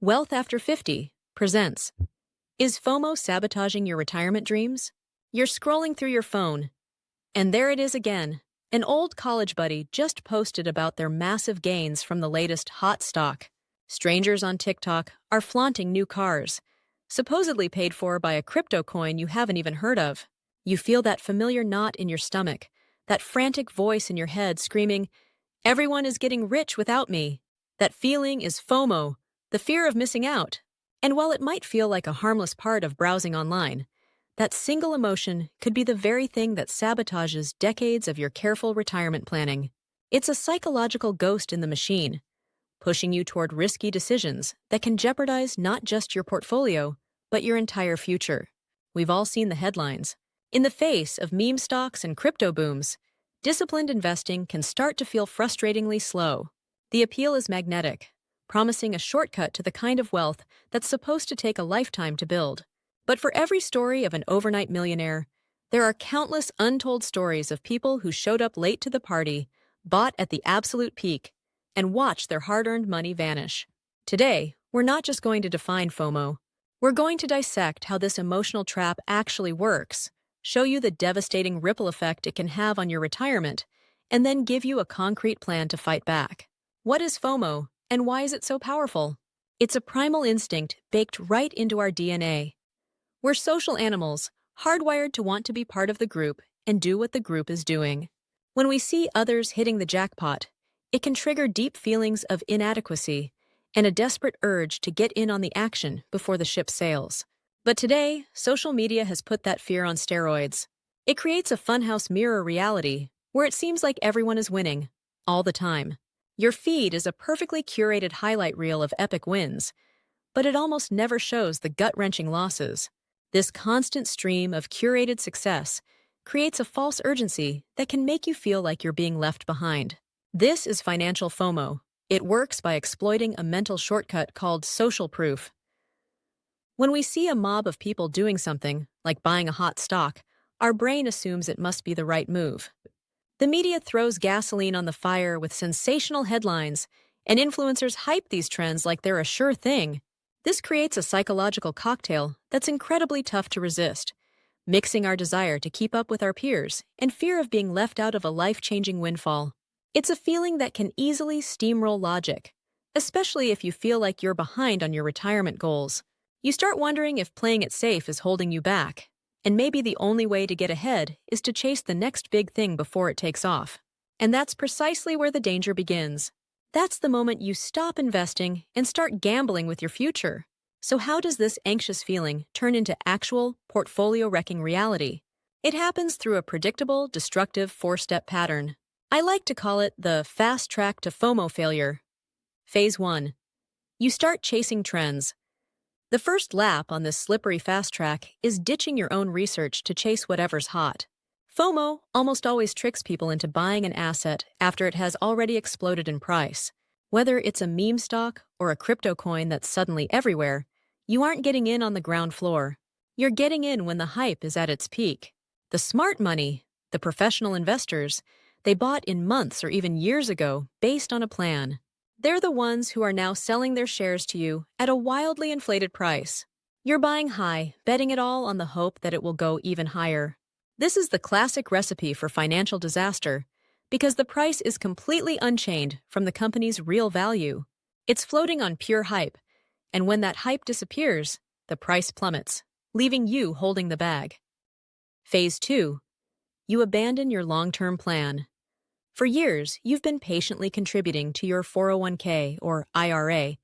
Wealth After 50 presents. Is FOMO sabotaging your retirement dreams? You're scrolling through your phone, and there it is again. An old college buddy just posted about their massive gains from the latest hot stock. Strangers on TikTok are flaunting new cars, supposedly paid for by a crypto coin you haven't even heard of. You feel that familiar knot in your stomach, that frantic voice in your head screaming, "Everyone is getting rich without me." That feeling is FOMO, the fear of missing out. And while it might feel like a harmless part of browsing online, that single emotion could be the very thing that sabotages decades of your careful retirement planning. It's a psychological ghost in the machine, pushing you toward risky decisions that can jeopardize not just your portfolio, but your entire future. We've all seen the headlines. In the face of meme stocks and crypto booms, disciplined investing can start to feel frustratingly slow. The appeal is magnetic, promising a shortcut to the kind of wealth that's supposed to take a lifetime to build. But for every story of an overnight millionaire, there are countless untold stories of people who showed up late to the party, bought at the absolute peak, and watched their hard-earned money vanish. Today, we're not just going to define FOMO. We're going to dissect how this emotional trap actually works, show you the devastating ripple effect it can have on your retirement, and then give you a concrete plan to fight back. What is FOMO, and why is it so powerful? It's a primal instinct baked right into our DNA. We're social animals, hardwired to want to be part of the group and do what the group is doing. When we see others hitting the jackpot, it can trigger deep feelings of inadequacy and a desperate urge to get in on the action before the ship sails. But today, social media has put that fear on steroids. It creates a funhouse mirror reality where it seems like everyone is winning, all the time. Your feed is a perfectly curated highlight reel of epic wins, but it almost never shows the gut-wrenching losses. This constant stream of curated success creates a false urgency that can make you feel like you're being left behind. This is financial FOMO. It works by exploiting a mental shortcut called social proof. When we see a mob of people doing something, like buying a hot stock, our brain assumes it must be the right move. The media throws gasoline on the fire with sensational headlines, and influencers hype these trends like they're a sure thing. This creates a psychological cocktail that's incredibly tough to resist, mixing our desire to keep up with our peers and fear of being left out of a life-changing windfall. It's a feeling that can easily steamroll logic, especially if you feel like you're behind on your retirement goals. You start wondering if playing it safe is holding you back, and maybe the only way to get ahead is to chase the next big thing before it takes off. And that's precisely where the danger begins. That's the moment you stop investing and start gambling with your future. So how does this anxious feeling turn into actual portfolio-wrecking reality? It happens through a predictable, destructive four-step pattern. I like to call it the fast track to FOMO failure. Phase 1. You start chasing trends. The first lap on this slippery fast track is ditching your own research to chase whatever's hot. FOMO almost always tricks people into buying an asset after it has already exploded in price. Whether it's a meme stock or a crypto coin that's suddenly everywhere, you aren't getting in on the ground floor. You're getting in when the hype is at its peak. The smart money, the professional investors, they bought in months or even years ago based on a plan. They're the ones who are now selling their shares to you at a wildly inflated price. You're buying high, betting it all on the hope that it will go even higher. This is the classic recipe for financial disaster because the price is completely unchained from the company's real value. It's floating on pure hype, and when that hype disappears, the price plummets, leaving you holding the bag. Phase 2. You abandon your long-term plan. For years, you've been patiently contributing to your 401k or IRA,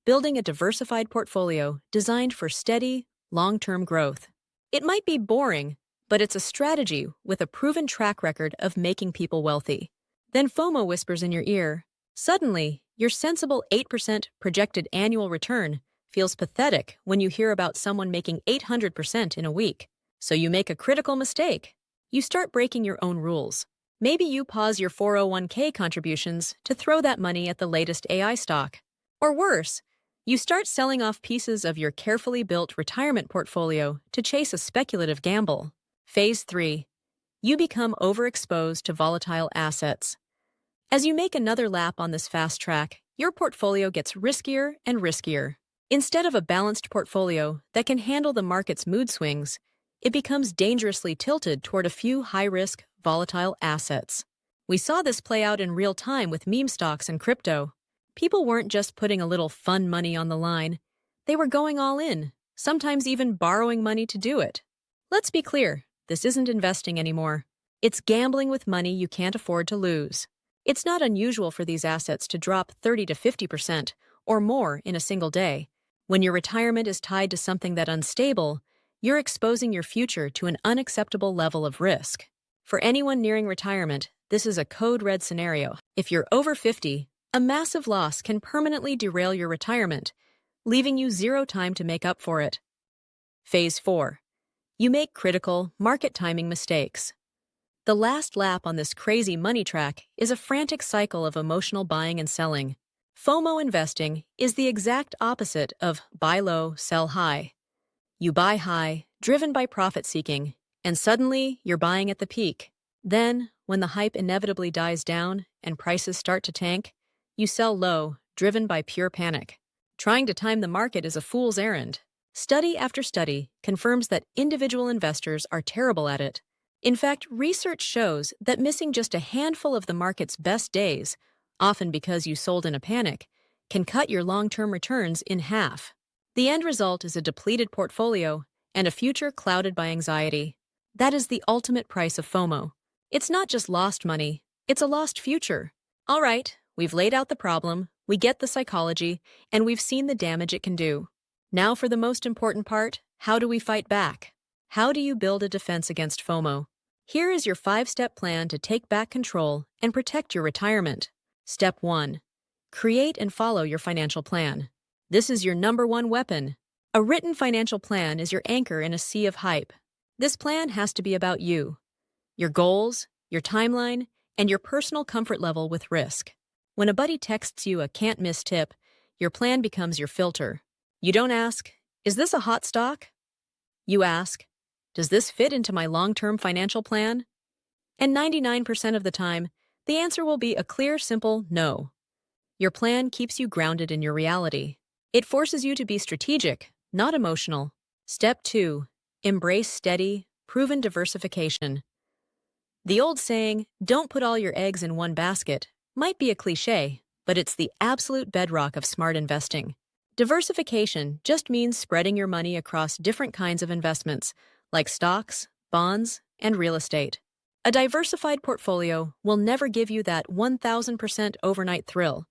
building a diversified portfolio designed for steady, long-term growth. It might be boring, but it's a strategy with a proven track record of making people wealthy. Then FOMO whispers in your ear. Suddenly, your sensible 8% projected annual return feels pathetic when you hear about someone making 800% in a week. So you make a critical mistake. You start breaking your own rules. Maybe you pause your 401k contributions to throw that money at the latest AI stock. Or worse, you start selling off pieces of your carefully built retirement portfolio to chase a speculative gamble. Phase 3. You become overexposed to volatile assets. As you make another lap on this fast track, your portfolio gets riskier and riskier. Instead of a balanced portfolio that can handle the market's mood swings, it becomes dangerously tilted toward a few high-risk, volatile assets. We saw this play out in real time with meme stocks and crypto. People weren't just putting a little fun money on the line. They were going all in, sometimes even borrowing money to do it. Let's be clear, this isn't investing anymore. It's gambling with money you can't afford to lose. It's not unusual for these assets to drop 30 to 50% or more in a single day. When your retirement is tied to something that unstable, you're exposing your future to an unacceptable level of risk. For anyone nearing retirement, this is a code red scenario. If you're over 50, a massive loss can permanently derail your retirement, leaving you zero time to make up for it. Phase 4. You make critical, market timing mistakes. The last lap on this crazy money track is a frantic cycle of emotional buying and selling. FOMO investing is the exact opposite of buy low, sell high. You buy high, driven by profit seeking, and suddenly you're buying at the peak. Then, when the hype inevitably dies down and prices start to tank, you sell low, driven by pure panic. Trying to time the market is a fool's errand. Study after study confirms that individual investors are terrible at it. In fact, research shows that missing just a handful of the market's best days, often because you sold in a panic, can cut your long-term returns in half. The end result is a depleted portfolio and a future clouded by anxiety. That is the ultimate price of FOMO. It's not just lost money, it's a lost future. All right, we've laid out the problem, we get the psychology, and we've seen the damage it can do. Now for the most important part, how do we fight back? How do you build a defense against FOMO? Here is your 5-step plan to take back control and protect your retirement. Step 1. Create and follow your financial plan. This is your number one weapon. A written financial plan is your anchor in a sea of hype. This plan has to be about you, your goals, your timeline, and your personal comfort level with risk. When a buddy texts you a can't-miss tip, your plan becomes your filter. You don't ask, "Is this a hot stock?" You ask, "Does this fit into my long-term financial plan?" And 99% of the time, the answer will be a clear, simple no. Your plan keeps you grounded in your reality. It forces you to be strategic, not emotional. Step 2. Embrace steady, proven diversification. The old saying, "Don't put all your eggs in one basket," might be a cliché, but it's the absolute bedrock of smart investing. Diversification just means spreading your money across different kinds of investments, like stocks, bonds, and real estate. A diversified portfolio will never give you that 1,000% overnight thrill,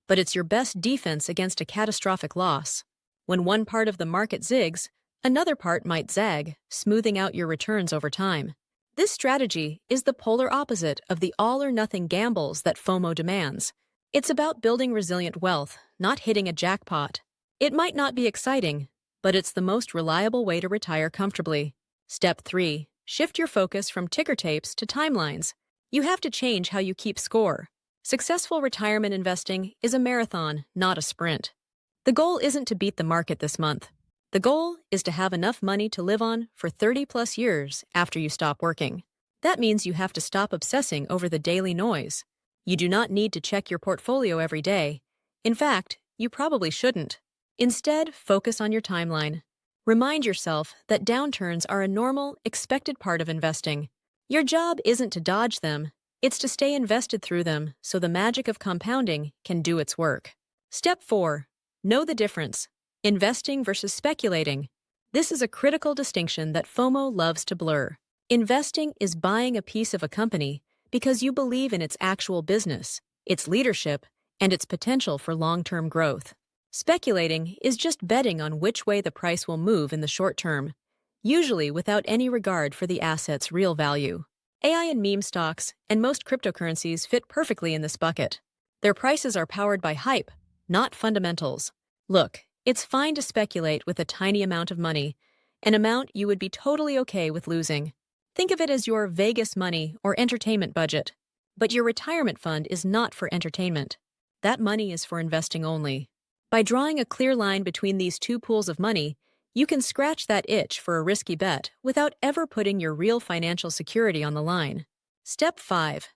but it's your best defense against a catastrophic loss. When one part of the market zigs, another part might zag, smoothing out your returns over time. This strategy is the polar opposite of the all-or-nothing gambles that FOMO demands. It's about building resilient wealth, not hitting a jackpot. It might not be exciting, but it's the most reliable way to retire comfortably. Step 3. Shift your focus from ticker tapes to timelines. You have to change how you keep score. Successful retirement investing is a marathon, not a sprint. The goal isn't to beat the market this month. The goal is to have enough money to live on for 30-plus years after you stop working. That means you have to stop obsessing over the daily noise. You do not need to check your portfolio every day. In fact, you probably shouldn't. Instead, focus on your timeline. Remind yourself that downturns are a normal, expected part of investing. Your job isn't to dodge them, it's to stay invested through them so the magic of compounding can do its work. Step 4. Know the difference. Investing versus speculating. This is a critical distinction that FOMO loves to blur. Investing is buying a piece of a company because you believe in its actual business, its leadership, and its potential for long-term growth. Speculating is just betting on which way the price will move in the short term, usually without any regard for the asset's real value. AI and meme stocks and most cryptocurrencies fit perfectly in this bucket. Their prices are powered by hype, not fundamentals. Look, it's fine to speculate with a tiny amount of money, an amount you would be totally okay with losing. Think of it as your Vegas money or entertainment budget. But your retirement fund is not for entertainment. That money is for investing only. By drawing a clear line between these two pools of money, you can scratch that itch for a risky bet without ever putting your real financial security on the line. Step 5.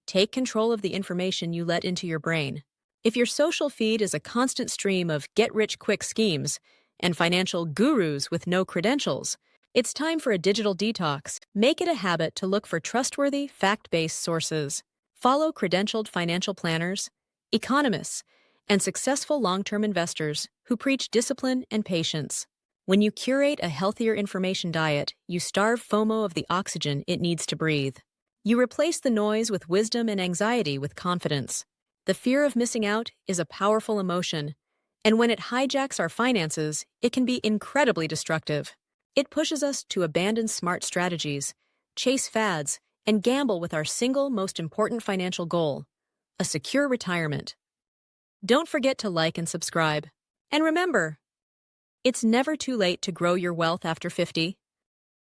Take control of the information you let into your brain. If your social feed is a constant stream of get-rich-quick schemes and financial gurus with no credentials, it's time for a digital detox. Make it a habit to look for trustworthy, fact-based sources. Follow credentialed financial planners, economists, and successful long-term investors who preach discipline and patience. When you curate a healthier information diet, you starve FOMO of the oxygen it needs to breathe. You replace the noise with wisdom and anxiety with confidence. The fear of missing out is a powerful emotion, and when it hijacks our finances, it can be incredibly destructive. It pushes us to abandon smart strategies, chase fads, and gamble with our single most important financial goal, a secure retirement. Don't forget to like and subscribe. And remember, it's never too late to grow your wealth after 50.